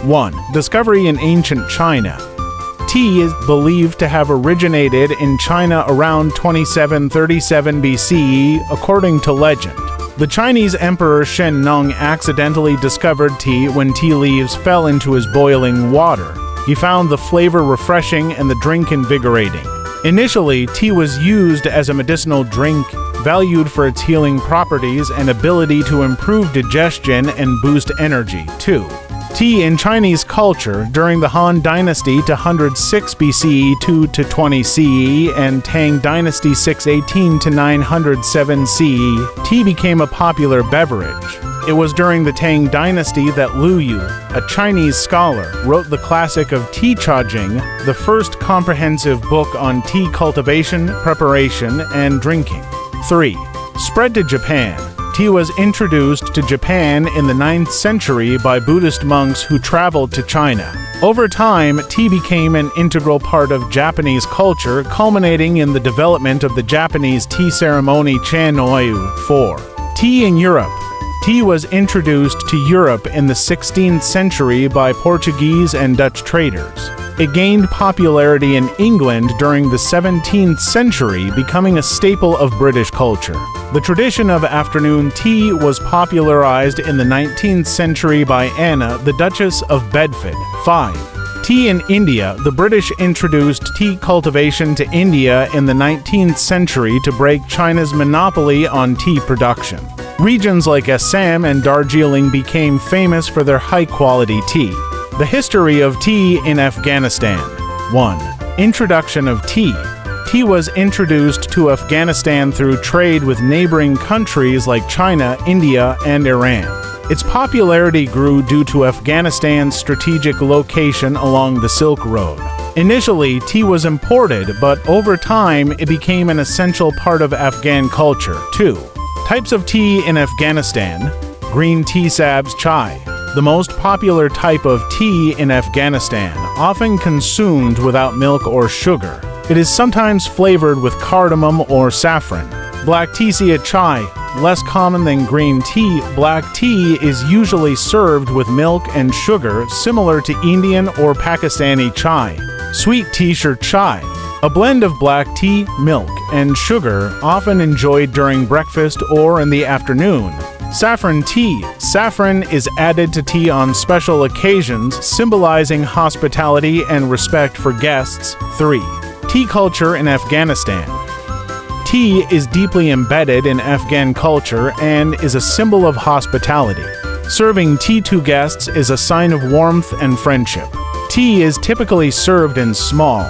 1. Discovery in ancient China. Tea is believed to have originated in China around 2737 BCE, according to legend. The Chinese Emperor Shen Nung accidentally discovered tea when tea leaves fell into his boiling water. He found the flavor refreshing and the drink invigorating. Initially, tea was used as a medicinal drink, valued for its healing properties and ability to improve digestion and boost energy. 2. Tea in Chinese culture during the Han Dynasty to 106 BCE 2 to 20 CE and Tang Dynasty 618 to 907 CE, tea became a popular beverage. It was during the Tang Dynasty that Lu Yu, a Chinese scholar, wrote the classic of Tea Cha Jing, the first comprehensive book on tea cultivation, preparation, and drinking. 3. Spread to Japan. Tea was introduced to Japan in the 9th century by Buddhist monks who traveled to China. Over time, tea became an integral part of Japanese culture, culminating in the development of the Japanese tea ceremony Chanoyu. 4. Tea in Europe. Tea was introduced to Europe in the 16th century by Portuguese and Dutch traders. It gained popularity in England during the 17th century, becoming a staple of British culture. The tradition of afternoon tea was popularized in the 19th century by Anna, the Duchess of Bedford. 5. Tea in India. The British introduced tea cultivation to India in the 19th century to break China's monopoly on tea production. Regions like Assam and Darjeeling became famous for their high-quality tea. The history of tea in Afghanistan. 1. Introduction of tea. Tea was introduced to Afghanistan through trade with neighboring countries like China, India, and Iran. Its popularity grew due to Afghanistan's strategic location along the Silk Road. Initially, tea was imported, but over time it became an essential part of Afghan culture. 2. Types of tea in Afghanistan. Green tea sabz chai. The most popular type of tea in Afghanistan, often consumed without milk or sugar. It is sometimes flavored with cardamom or saffron. Black tea sia chai. Less common than green tea, black tea is usually served with milk and sugar, similar to Indian or Pakistani chai. Sweet tea shir chai. A blend of black tea, milk, and sugar, often enjoyed during breakfast or in the afternoon. Saffron tea. Saffron is added to tea on special occasions, symbolizing hospitality and respect for guests. 3. Tea culture in Afghanistan. Tea is deeply embedded in Afghan culture and is a symbol of hospitality. Serving tea to guests is a sign of warmth and friendship. Tea is typically served in small,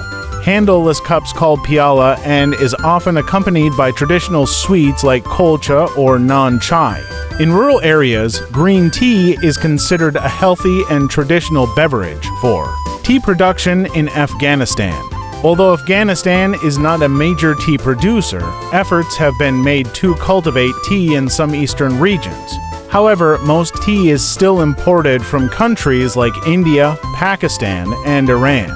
handleless cups called piala and is often accompanied by traditional sweets like kolcha or naan chai. In rural areas, green tea is considered a healthy and traditional beverage. 4. Tea production in Afghanistan. Although Afghanistan is not a major tea producer, efforts have been made to cultivate tea in some eastern regions. However, most tea is still imported from countries like India, Pakistan, and Iran.